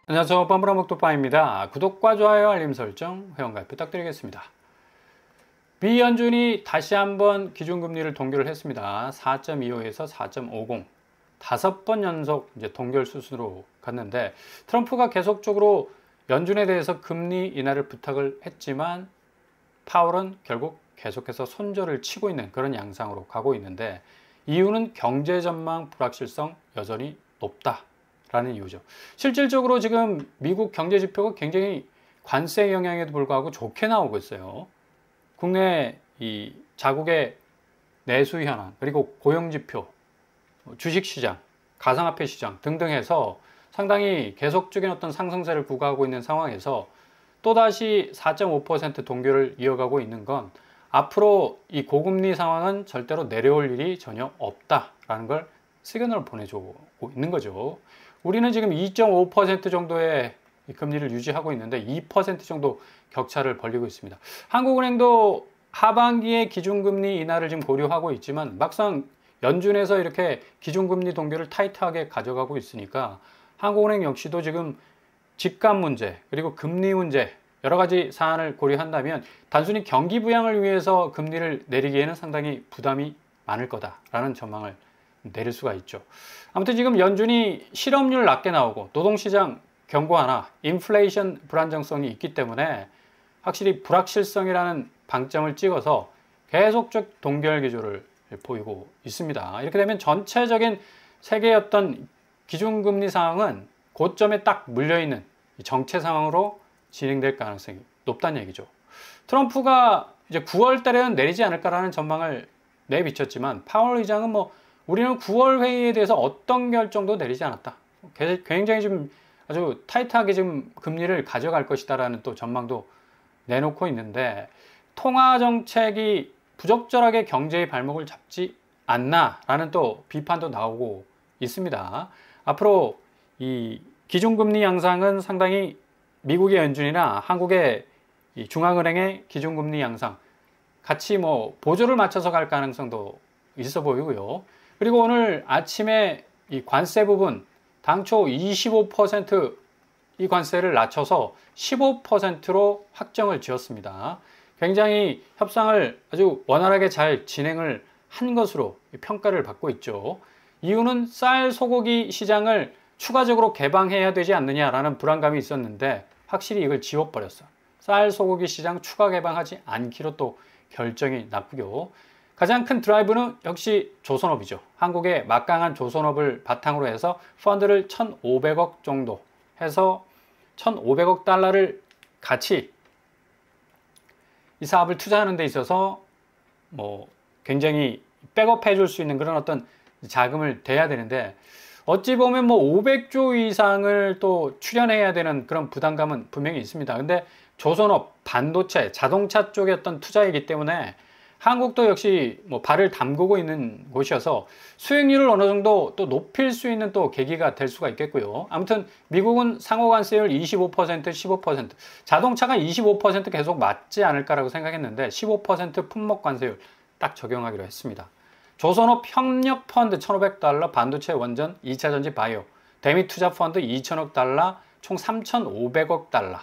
안녕하세요. 뻔뻔한목도빠입니다. 구독과 좋아요, 알림 설정, 회원가입 부탁드리겠습니다. 미연준이 다시 한번 기준금리를 동결을 했습니다. 4.25에서 4.50 다섯 번 연속 이제 동결 수순으로 갔는데, 트럼프가 계속적으로 연준에 대해서 금리 인하를 부탁을 했지만 파월은 결국 계속해서 손절을 치고 있는 그런 양상으로 가고 있는데, 이유는 경제 전망 불확실성 여전히 높다라는 이유죠. 실질적으로 지금 미국 경제 지표가 굉장히 관세 영향에도 불구하고 좋게 나오고 있어요. 국내 이 자국의 내수 현황, 그리고 고용 지표, 주식 시장, 가상화폐 시장 등등 해서 상당히 계속적인 어떤 상승세를 구가하고 있는 상황에서 또다시 4.5% 동결을 이어가고 있는 건 앞으로 이 고금리 상황은 절대로 내려올 일이 전혀 없다라는 걸 시그널을 보내주고 있는 거죠. 우리는 지금 2.5% 정도의 금리를 유지하고 있는데 2% 정도 격차를 벌리고 있습니다. 한국은행도 하반기에 기준금리 인하를 지금 고려하고 있지만 막상 연준에서 이렇게 기준금리 동결을 타이트하게 가져가고 있으니까 한국은행 역시도 지금 집값 문제, 그리고 금리 문제 여러 가지 사안을 고려한다면 단순히 경기 부양을 위해서 금리를 내리기에는 상당히 부담이 많을 거다라는 전망을 내릴 수가 있죠. 아무튼 지금 연준이 실업률 낮게 나오고 노동시장 견고 하나, 인플레이션 불안정성이 있기 때문에 확실히 불확실성이라는 방점을 찍어서 계속적 동결 기조를 보이고 있습니다. 이렇게 되면 전체적인 세계의 어떤 기준금리 상황은 고점에 딱 물려있는 정체 상황으로 진행될 가능성이 높다는 얘기죠. 트럼프가 이제 9월 달에는 내리지 않을까라는 전망을 내비쳤지만 파월 의장은 우리는 9월 회의에 대해서 어떤 결정도 내리지 않았다. 굉장히 좀 아주 타이트하게 지금 금리를 가져갈 것이다라는 또 전망도 내놓고 있는데, 통화 정책이 부적절하게 경제의 발목을 잡지 않나라는 또 비판도 나오고 있습니다. 앞으로 이 기준금리 양상은 상당히 미국의 연준이나 한국의 이 중앙은행의 기준금리 양상 같이 보조를 맞춰서 갈 가능성도 있어 보이고요. 그리고 오늘 아침에 이 관세 부분 당초 25% 이 관세를 낮춰서 15%로 확정을 지었습니다. 굉장히 협상을 아주 원활하게 잘 진행을 한 것으로 평가를 받고 있죠. 이유는 쌀, 소고기 시장을 추가적으로 개방해야 되지 않느냐라는 불안감이 있었는데 확실히 이걸 지워버렸어. 쌀, 소고기 시장 추가 개방하지 않기로 또 결정이 났고요. 가장 큰 드라이브는 역시 조선업이죠. 한국의 막강한 조선업을 바탕으로 해서 펀드를 1,500억 정도 해서 1,500억 달러를 같이 이 사업을 투자하는 데 있어서 굉장히 백업해 줄 수 있는 그런 어떤 자금을 대야 되는데, 어찌 보면 500조 이상을 또 출연해야 되는 그런 부담감은 분명히 있습니다. 근데 조선업, 반도체, 자동차 쪽의 어떤 투자이기 때문에 한국도 역시 발을 담그고 있는 곳이어서 수익률을 어느 정도 또 높일 수 있는 또 계기가 될 수가 있겠고요. 아무튼 미국은 상호관세율 25%, 15%, 자동차가 25% 계속 맞지 않을까라고 생각했는데 15% 품목관세율 딱 적용하기로 했습니다. 조선업 협력펀드 1,500달러, 반도체 원전, 2차전지 바이오, 대미투자펀드 2천억 달러, 총 3,500억 달러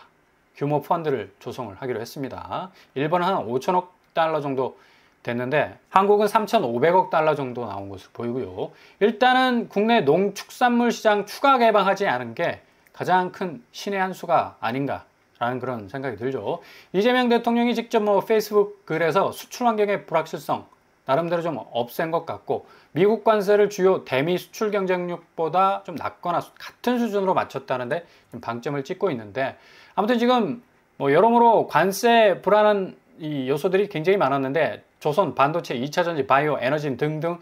규모 펀드를 조성을 하기로 했습니다. 일본은 한 5천억 달러 정도 됐는데 한국은 3,500억 달러 정도 나온 것으로 보이고요. 일단은 국내 농축산물 시장 추가 개방하지 않은 게 가장 큰 신의 한 수가 아닌가라는 그런 생각이 들죠. 이재명 대통령이 직접 페이스북 글에서 수출 환경의 불확실성 나름대로 좀 없앤 것 같고, 미국 관세를 주요 대미 수출 경쟁력보다 좀 낮거나 같은 수준으로 맞췄다는데 좀 방점을 찍고 있는데, 아무튼 지금 여러모로 관세 불안한 이 요소들이 굉장히 많았는데 조선, 반도체, 2차전지, 바이오, 에너지 등등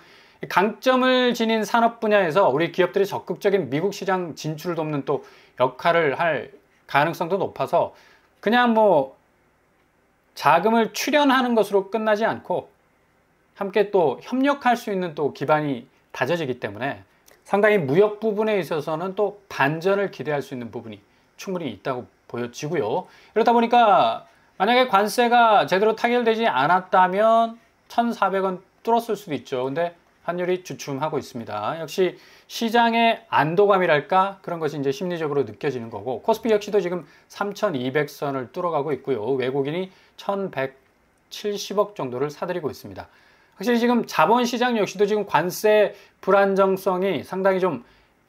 강점을 지닌 산업 분야에서 우리 기업들이 적극적인 미국 시장 진출을 돕는 또 역할을 할 가능성도 높아서 그냥 자금을 출연하는 것으로 끝나지 않고 함께 또 협력할 수 있는 또 기반이 다져지기 때문에 상당히 무역 부분에 있어서는 또 반전을 기대할 수 있는 부분이 충분히 있다고 보여지고요. 이렇다 보니까 만약에 관세가 제대로 타결되지 않았다면 1,400원 뚫었을 수도 있죠. 근데 환율이 주춤하고 있습니다. 역시 시장의 안도감이랄까 그런 것이 이제 심리적으로 느껴지는 거고, 코스피 역시도 지금 3,200선을 뚫어가고 있고요. 외국인이 1,170억 정도를 사들이고 있습니다. 확실히 지금 자본시장 역시도 지금 관세 불안정성이 상당히 좀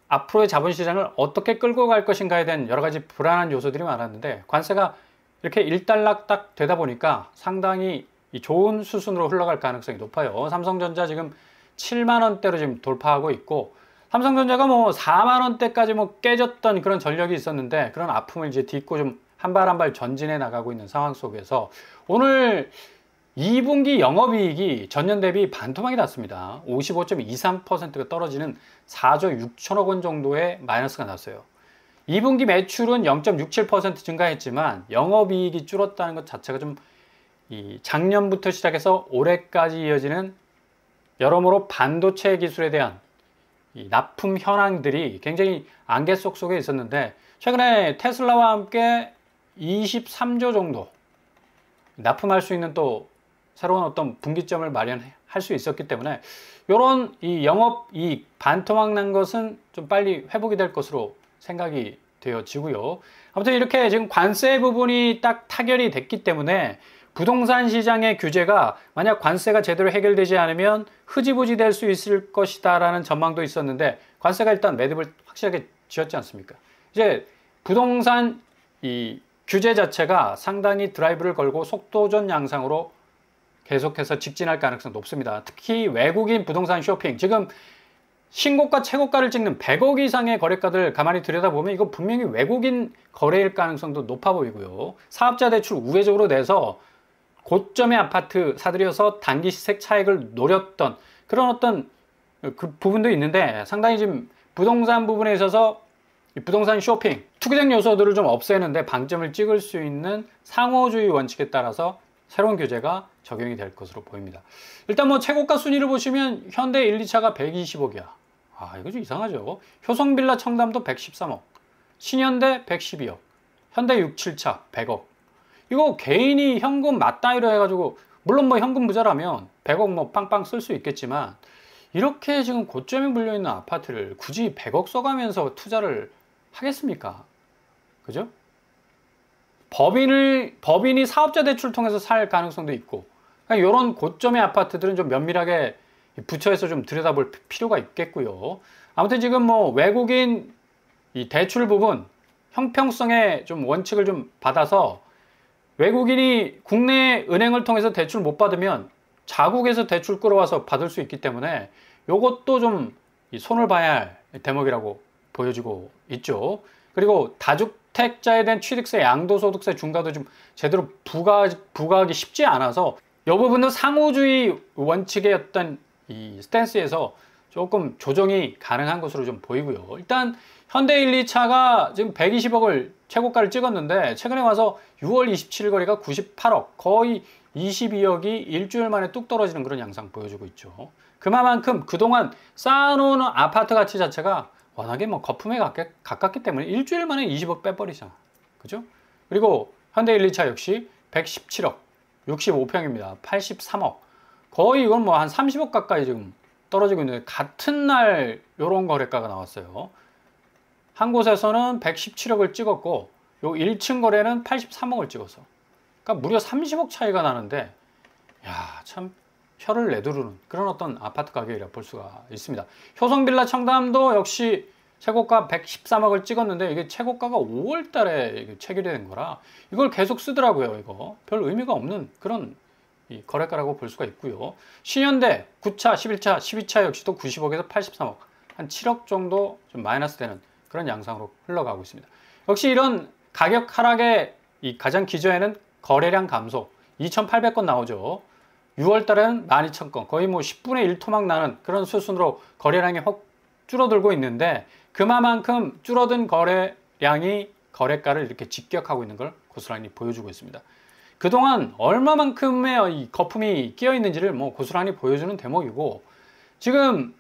앞으로의 자본시장을 어떻게 끌고 갈 것인가에 대한 여러 가지 불안한 요소들이 많았는데, 관세가 이렇게 일단락딱 되다 보니까 상당히 좋은 수순으로 흘러갈 가능성이 높아요. 삼성전자 지금 7만 원대로 지금 돌파하고 있고, 삼성전자가 뭐 4만 원대까지 뭐 깨졌던 그런 전력이 있었는데, 그런 아픔을 이제 딛고 좀 한 발 한 발 전진해 나가고 있는 상황 속에서 오늘 2분기 영업이익이 전년 대비 반토막이 났습니다. 55.23%가 떨어지는 4조 6천억 원 정도의 마이너스가 났어요. 2분기 매출은 0.67% 증가했지만 영업이익이 줄었다는 것 자체가 좀 작년부터 시작해서 올해까지 이어지는 여러모로 반도체 기술에 대한 납품 현황들이 굉장히 안개 속에 있었는데, 최근에 테슬라와 함께 23조 정도 납품할 수 있는 또 새로운 어떤 분기점을 마련할 수 있었기 때문에 이런 이 영업이익 반토막 난 것은 좀 빨리 회복이 될 것으로 생각이 되어지고요. 아무튼 이렇게 지금 관세 부분이 딱 타결이 됐기 때문에 부동산 시장의 규제가 만약 관세가 제대로 해결되지 않으면 흐지부지 될 수 있을 것이다 라는 전망도 있었는데, 관세가 일단 매듭을 확실하게 지었지 않습니까? 이제 부동산 이 규제 자체가 상당히 드라이브를 걸고 속도전 양상으로 계속해서 직진할 가능성이 높습니다. 특히 외국인 부동산 쇼핑, 지금 신고가 최고가를 찍는 100억 이상의 거래가들 가만히 들여다보면 이거 분명히 외국인 거래일 가능성도 높아 보이고요. 사업자 대출 우회적으로 내서 고점의 아파트 사들여서 단기 시세 차익을 노렸던 그런 어떤 그 부분도 있는데, 상당히 지금 부동산 부분에 있어서 부동산 쇼핑, 투기적 요소들을 좀 없애는데 방점을 찍을 수 있는 상호주의 원칙에 따라서 새로운 규제가 적용이 될 것으로 보입니다. 일단 뭐 최고가 순위를 보시면 현대 1, 2차가 120억이야. 아, 이거 좀 이상하죠. 효성빌라 청담도 113억, 신현대 112억, 현대 6, 7차 100억. 이거 개인이 현금 맞다이로 해가지고, 물론 뭐 현금 부자라면 100억 뭐 빵빵 쓸 수 있겠지만, 이렇게 지금 고점에 물려있는 아파트를 굳이 100억 써가면서 투자를 하겠습니까? 그죠? 법인이 사업자 대출 통해서 살 가능성도 있고, 그러니까 이런 고점의 아파트들은 좀 면밀하게 부처에서 좀 들여다볼 필요가 있겠고요. 아무튼 지금 뭐 외국인 이 대출 부분 형평성의 좀 원칙을 좀 받아서, 외국인이 국내 은행을 통해서 대출 못 받으면 자국에서 대출 끌어와서 받을 수 있기 때문에 이것도 좀 손을 봐야 할 대목이라고 보여지고 있죠. 그리고 다주택자에 대한 취득세, 양도소득세 중과도 좀 제대로 부과하기 쉽지 않아서 이 부분은 상호주의 원칙의 어떤 이 스탠스에서 조금 조정이 가능한 것으로 좀 보이고요. 일단 현대 1, 2차가 지금 120억을 최고가를 찍었는데, 최근에 와서 6월 27일 거래가 98억, 거의 22억이 일주일 만에 뚝 떨어지는 그런 양상 보여주고 있죠. 그만큼 그동안 쌓아놓은 아파트 가치 자체가 워낙에 뭐 거품에 가깝기 때문에 일주일 만에 20억 빼버리잖아. 그죠? 그리고 현대 1, 2차 역시 117억, 65평입니다. 83억. 거의 이건 뭐 한 30억 가까이 지금 떨어지고 있는데, 같은 날 이런 거래가가 나왔어요. 한 곳에서는 117억을 찍었고, 요 1층 거래는 83억을 찍었어. 그러니까 무려 30억 차이가 나는데, 야, 참 혀를 내두르는 그런 어떤 아파트 가격이라 볼 수가 있습니다. 효성빌라 청담도 역시 최고가 113억을 찍었는데, 이게 최고가가 5월 달에 체결이 된 거라 이걸 계속 쓰더라고요. 이거 별 의미가 없는 그런 이 거래가라고 볼 수가 있고요. 신현대 9차, 11차, 12차 역시도 90억에서 83억, 한 7억 정도 좀 마이너스 되는 그런 양상으로 흘러가고 있습니다. 역시 이런 가격 하락의 이 가장 기저에는 거래량 감소, 2,800건 나오죠. 6월 달에는 12,000건, 거의 뭐 10분의 1 토막 나는 그런 수순으로 거래량이 확 줄어들고 있는데, 그만큼 줄어든 거래량이 거래가를 이렇게 직격하고 있는 걸 고스란히 보여주고 있습니다. 그동안 얼마만큼의 이 거품이 끼어 있는지를 뭐 고스란히 보여주는 대목이고, 지금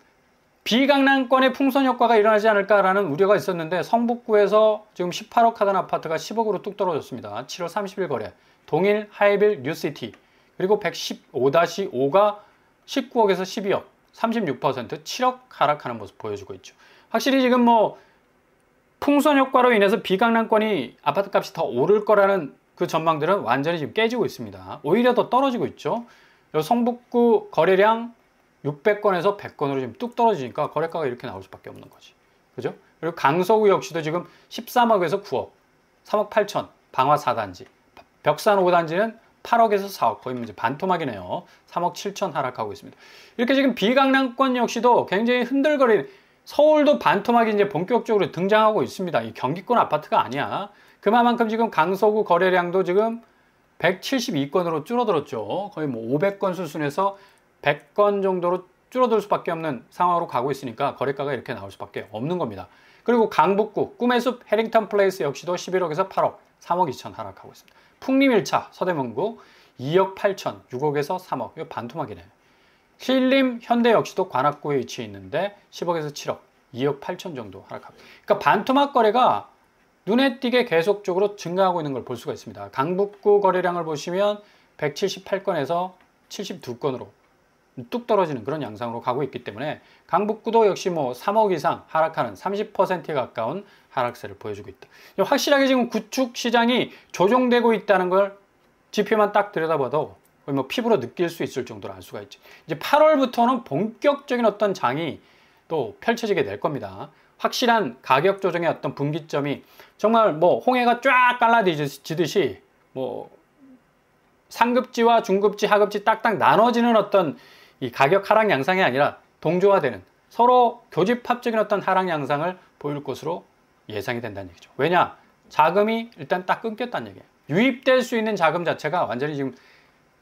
비강남권의 풍선 효과가 일어나지 않을까라는 우려가 있었는데, 성북구에서 지금 18억 하던 아파트가 10억으로 뚝 떨어졌습니다. 7월 30일 거래, 동일, 하이빌, 뉴시티, 그리고 115-5가 19억에서 12억, 36%, 7억 하락하는 모습 보여주고 있죠. 확실히 지금 뭐 풍선 효과로 인해서 비강남권이 아파트 값이 더 오를 거라는 그 전망들은 완전히 지금 깨지고 있습니다. 오히려 더 떨어지고 있죠. 성북구 거래량 600건에서 100건으로 지금 뚝 떨어지니까 거래가가 이렇게 나올 수밖에 없는 거지. 그죠? 그리고 강서구 역시도 지금 13억에서 9억, 3억 8천, 방화 4단지, 벽산 5단지는 8억에서 4억, 거의 이제 반토막이네요. 3억 7천 하락하고 있습니다. 이렇게 지금 비강남권 역시도 굉장히 흔들거리는, 서울도 반토막이 이제 본격적으로 등장하고 있습니다. 이 경기권 아파트가 아니야. 그만큼 지금 강서구 거래량도 지금 172건으로 줄어들었죠. 거의 뭐 500건 수준에서 100건 정도로 줄어들 수밖에 없는 상황으로 가고 있으니까 거래가가 이렇게 나올 수밖에 없는 겁니다. 그리고 강북구 꿈의 숲 해링턴 플레이스 역시도 11억에서 8억, 3억 2천 하락하고 있습니다. 풍림 1차 서대문구 2억 8천, 6억에서 3억, 이거 반토막이네요. 신림 현대 역시도 관악구에 위치해 있는데 10억에서 7억, 2억 8천 정도 하락하고. 그러니까 반토막 거래가 눈에 띄게 계속적으로 증가하고 있는 걸 볼 수가 있습니다. 강북구 거래량을 보시면 178건에서 72건으로 뚝 떨어지는 그런 양상으로 가고 있기 때문에 강북구도 역시 뭐 3억 이상 하락하는 30%에 가까운 하락세를 보여주고 있다. 확실하게 지금 구축 시장이 조정되고 있다는 걸 지표만 딱 들여다봐도 거의 뭐 피부로 느낄 수 있을 정도로 알 수가 있죠. 이제 8월부터는 본격적인 어떤 장이 또 펼쳐지게 될 겁니다. 확실한 가격 조정의 어떤 분기점이 정말 뭐 홍해가 쫙 갈라지듯이 뭐 상급지와 중급지, 하급지 딱딱 나눠지는 어떤 이 가격 하락 양상이 아니라 동조화되는 서로 교집합적인 어떤 하락 양상을 보일 것으로 예상이 된다는 얘기죠. 왜냐? 자금이 일단 딱 끊겼다는 얘기예요. 유입될 수 있는 자금 자체가 완전히 지금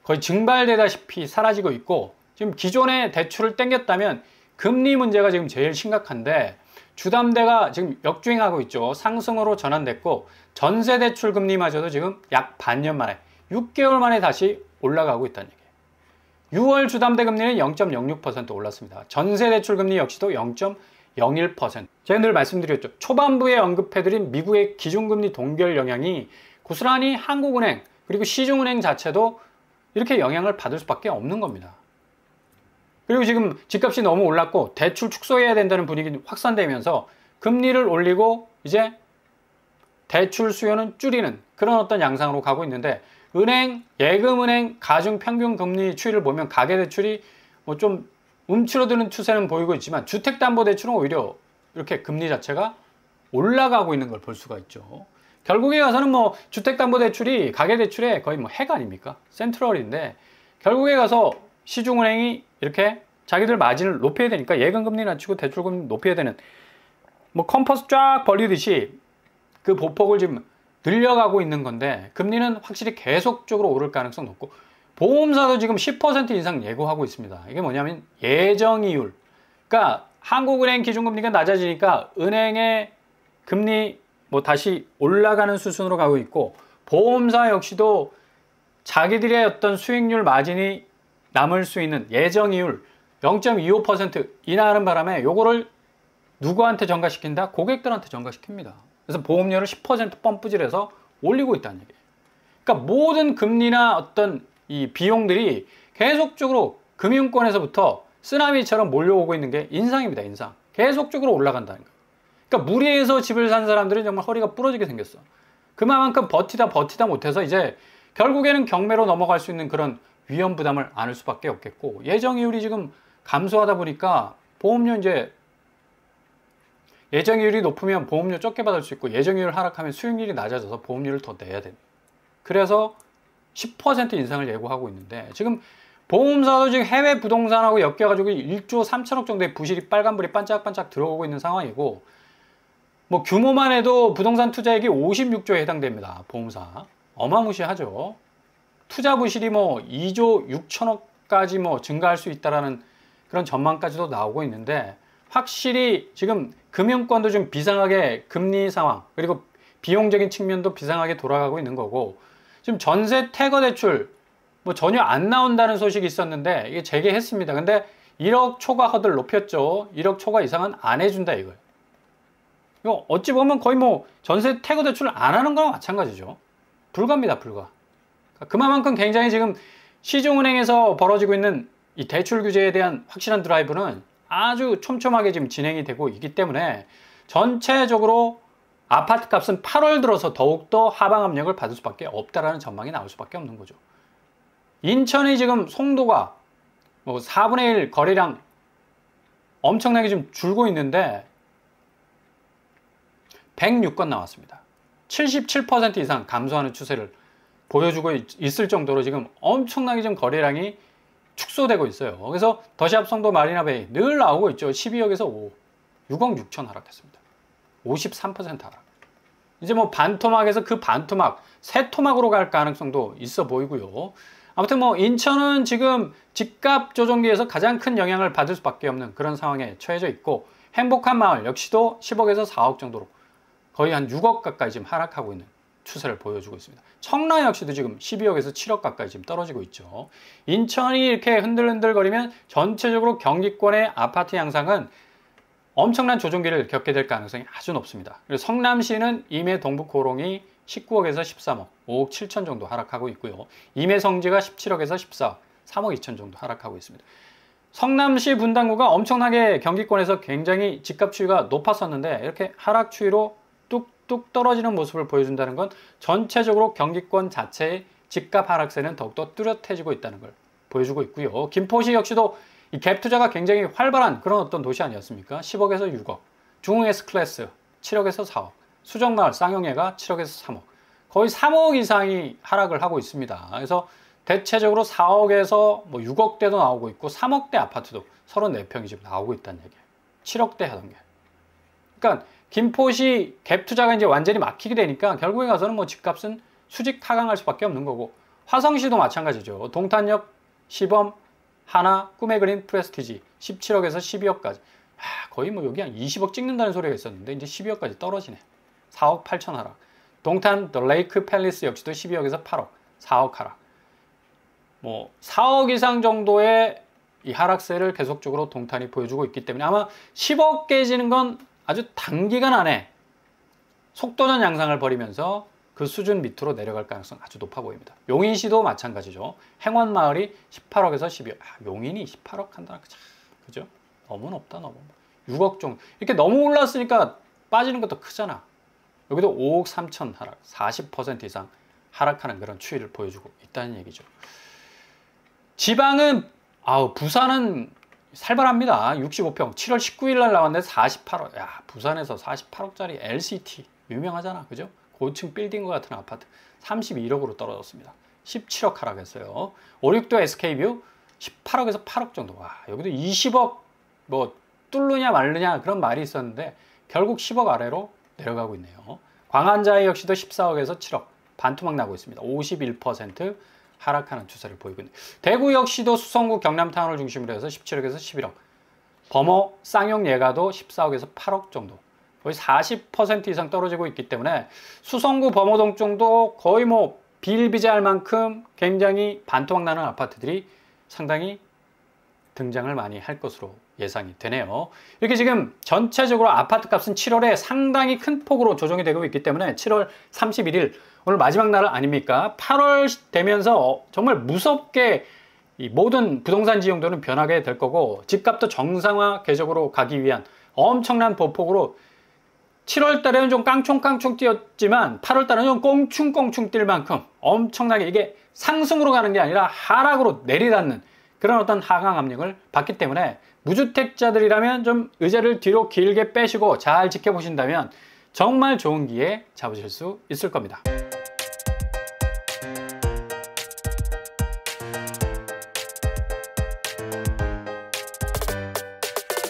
거의 증발되다시피 사라지고 있고, 지금 기존의 대출을 땡겼다면 금리 문제가 지금 제일 심각한데 주담대가 지금 역주행하고 있죠. 상승으로 전환됐고 전세 대출 금리마저도 지금 약 반년 만에 6개월 만에 다시 올라가고 있다는 얘기예요. 6월 주담대 금리는 0.06% 올랐습니다. 전세 대출 금리 역시도 0.01%. 제가 늘 말씀드렸죠. 초반부에 언급해드린 미국의 기준금리 동결 영향이 고스란히 한국은행 그리고 시중은행 자체도 이렇게 영향을 받을 수밖에 없는 겁니다. 그리고 지금 집값이 너무 올랐고 대출 축소해야 된다는 분위기 확산되면서 금리를 올리고 이제 대출 수요는 줄이는 그런 어떤 양상으로 가고 있는데, 은행, 예금은행 가중 평균 금리 추이를 보면 가계대출이 뭐 좀 움츠러드는 추세는 보이고 있지만 주택담보대출은 오히려 이렇게 금리 자체가 올라가고 있는 걸 볼 수가 있죠. 결국에 가서는 뭐 주택담보대출이 가계대출의 거의 뭐 핵 아닙니까? 센트럴인데 결국에 가서 시중은행이 이렇게 자기들 마진을 높여야 되니까 예금금리 낮추고 대출금리 높여야 되는 뭐 컴퍼스 쫙 벌리듯이 그 보폭을 지금 늘려가고 있는 건데, 금리는 확실히 계속적으로 오를 가능성 높고 보험사도 지금 10% 이상 예고하고 있습니다. 이게 뭐냐면 예정이율, 그러니까 한국은행 기준금리가 낮아지니까 은행의 금리 뭐 다시 올라가는 수순으로 가고 있고, 보험사 역시도 자기들의 어떤 수익률 마진이 남을 수 있는 예정이율 0.25% 인하하는 바람에 요거를 누구한테 전가시킨다? 고객들한테 전가시킵니다. 그래서 보험료를 10% 펌프질해서 올리고 있다는 얘기예요. 그러니까 모든 금리나 어떤 이 비용들이 계속적으로 금융권에서부터 쓰나미처럼 몰려오고 있는 게 인상입니다. 인상. 계속적으로 올라간다는 거예요. 그러니까 무리해서 집을 산 사람들은 정말 허리가 부러지게 생겼어. 그만큼 버티다 못해서 이제 결국에는 경매로 넘어갈 수 있는 그런 위험 부담을 안을 수밖에 없겠고, 예정이율이 지금 감소하다 보니까 보험료 이제 예정이율이 높으면 보험료 적게 받을 수 있고, 예정이율 하락하면 수익률이 낮아져서 보험료를 더 내야 됩니다. 그래서 10% 인상을 예고하고 있는데, 지금 보험사도 지금 해외 부동산하고 엮여가지고 1조 3천억 정도의 부실이 빨간불이 반짝반짝 들어오고 있는 상황이고, 뭐 규모만 해도 부동산 투자액이 56조에 해당됩니다. 보험사 어마무시하죠. 투자 부실이 뭐 2조 6천억까지 뭐 증가할 수 있다라는 그런 전망까지도 나오고 있는데, 확실히 지금 금융권도 좀 비상하게 금리 상황 그리고 비용적인 측면도 비상하게 돌아가고 있는 거고, 지금 전세 태거 대출 뭐 전혀 안 나온다는 소식이 있었는데 이게 재개했습니다. 근데 1억 초과 허들 높였죠. 1억 초과 이상은 안 해준다 이거예요. 이거 어찌 보면 거의 뭐 전세 태거 대출을 안 하는 거랑 마찬가지죠. 불가입니다, 불가. 그만큼 굉장히 지금 시중은행에서 벌어지고 있는 이 대출 규제에 대한 확실한 드라이브는 아주 촘촘하게 지금 진행이 되고 있기 때문에 전체적으로 아파트 값은 8월 들어서 더욱더 하방 압력을 받을 수밖에 없다라는 전망이 나올 수밖에 없는 거죠. 인천이 지금 송도가 뭐 4분의 1 거래량 엄청나게 좀 줄고 있는데 106건 나왔습니다. 77% 이상 감소하는 추세를 보여주고 있을 정도로 지금 엄청나게 좀 거래량이 축소되고 있어요. 그래서 더샵 송도 마리나베이 늘 나오고 있죠. 12억에서 5, 6억 6천 하락했습니다. 53% 하락. 이제 뭐 반토막에서 그 반토막, 세 토막으로 갈 가능성도 있어 보이고요. 아무튼 뭐 인천은 지금 집값 조정기에서 가장 큰 영향을 받을 수밖에 없는 그런 상황에 처해져 있고, 행복한 마을 역시도 10억에서 4억 정도로 거의 한 6억 가까이 지금 하락하고 있는 추세를 보여주고 있습니다. 청라 역시도 지금 12억에서 7억 가까이 지금 떨어지고 있죠. 인천이 이렇게 흔들흔들거리면 전체적으로 경기권의 아파트 양상은 엄청난 조정기를 겪게 될 가능성이 아주 높습니다. 그리고 성남시는 임해 동북고롱이 19억에서 13억, 5억 7천 정도 하락하고 있고요. 임해 성지가 17억에서 14억, 3억 2천 정도 하락하고 있습니다. 성남시 분당구가 엄청나게 경기권에서 굉장히 집값 추이가 높았었는데 이렇게 하락 추이로 뚝뚝 떨어지는 모습을 보여준다는 건 전체적으로 경기권 자체의 집값 하락세는 더욱더 뚜렷해지고 있다는 걸 보여주고 있고요. 김포시 역시도 이 갭 투자가 굉장히 활발한 그런 어떤 도시 아니었습니까? 10억에서 6억, 중흥 S클래스 7억에서 4억, 수정마을 쌍용예가 7억에서 3억, 거의 3억 이상이 하락을 하고 있습니다. 그래서 대체적으로 4억에서 뭐 6억대도 나오고 있고 3억대 아파트도 34평이 지금 나오고 있다는 얘기예요. 7억대 하던 게. 그러니까 김포시 갭 투자가 이제 완전히 막히게 되니까 결국에 가서는 뭐 집값은 수직 하강할 수밖에 없는 거고, 화성시도 마찬가지죠. 동탄역, 시범, 하나, 꿈의 그린, 프레스티지 17억에서 12억까지. 거의 뭐 여기 한 20억 찍는다는 소리가 있었는데 이제 12억까지 떨어지네. 4억 8천 하락. 동탄 더 레이크 팰리스 역시도 12억에서 8억, 4억 하락. 뭐 4억 이상 정도의 이 하락세를 계속적으로 동탄이 보여주고 있기 때문에 아마 10억 깨지는 건 아주 단기간 안에 속도전 양상을 벌이면서 그 수준 밑으로 내려갈 가능성 아주 높아 보입니다. 용인시도 마찬가지죠. 행원마을이 18억에서 12억. 용인이 18억 한다는 거, 그죠? 너무 높다, 너무. 6억 정도. 이렇게 너무 올랐으니까 빠지는 것도 크잖아. 여기도 5억 3천 하락, 40% 이상 하락하는 그런 추이를 보여주고 있다는 얘기죠. 지방은, 부산은 살벌합니다. 65평. 7월 19일 날 나왔는데 48억. 야, 부산에서 48억짜리 LCT. 유명하잖아. 그죠? 고층 빌딩과 같은 아파트 31억으로 떨어졌습니다. 17억 하락했어요. 569도 SK뷰 18억에서 8억 정도. 와, 여기도 20억 뭐 뚫느냐 말느냐 그런 말이 있었는데 결국 10억 아래로 내려가고 있네요. 광안자이 역시도 14억에서 7억 반토막 나고 있습니다. 51% 하락하는 추세를 보이고 있네요. 대구 역시도 수성구 경남타운을 중심으로 해서 17억에서 11억. 범어 쌍용 예가도 14억에서 8억 정도. 거의 40% 이상 떨어지고 있기 때문에 수성구 범어동 정도 거의 뭐 비일비재할 만큼 굉장히 반토막 나는 아파트들이 상당히 등장을 많이 할 것으로 예상이 되네요. 이렇게 지금 전체적으로 아파트 값은 7월에 상당히 큰 폭으로 조정이 되고 있기 때문에 7월 31일 오늘 마지막 날 아닙니까? 8월 되면서 정말 무섭게 이 모든 부동산 지형도는 변하게 될 거고 집값도 정상화 계적으로 가기 위한 엄청난 보폭으로 7월 달에는 좀 깡총깡총 뛰었지만 8월 달에는 좀 꽁충꽁충 뛸 만큼 엄청나게 이게 상승으로 가는 게 아니라 하락으로 내리닫는 그런 어떤 하강 압력을 받기 때문에 무주택자들이라면 좀 의자를 뒤로 길게 빼시고 잘 지켜보신다면 정말 좋은 기회 잡으실 수 있을 겁니다.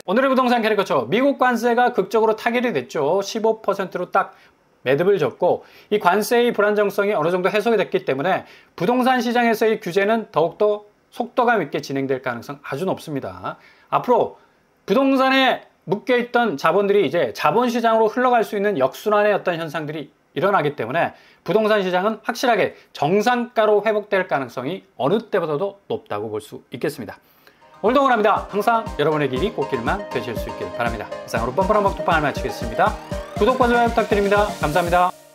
오늘의 부동산 캐리커처, 미국 관세가 극적으로 타결이 됐죠. 15%로 딱 매듭을 졌고 이 관세의 불안정성이 어느 정도 해소가 됐기 때문에 부동산 시장에서의 규제는 더욱더 속도감 있게 진행될 가능성 아주 높습니다. 앞으로 부동산에 묶여있던 자본들이 이제 자본시장으로 흘러갈 수 있는 역순환의 어떤 현상들이 일어나기 때문에 부동산 시장은 확실하게 정상가로 회복될 가능성이 어느 때보다도 높다고 볼 수 있겠습니다. 오늘도 응원합니다. 항상 여러분의 길이 꽃길만 되실 수 있길 바랍니다. 이상으로 뻔뻔한 먹토방을 마치겠습니다. 구독과 좋아요 부탁드립니다. 감사합니다.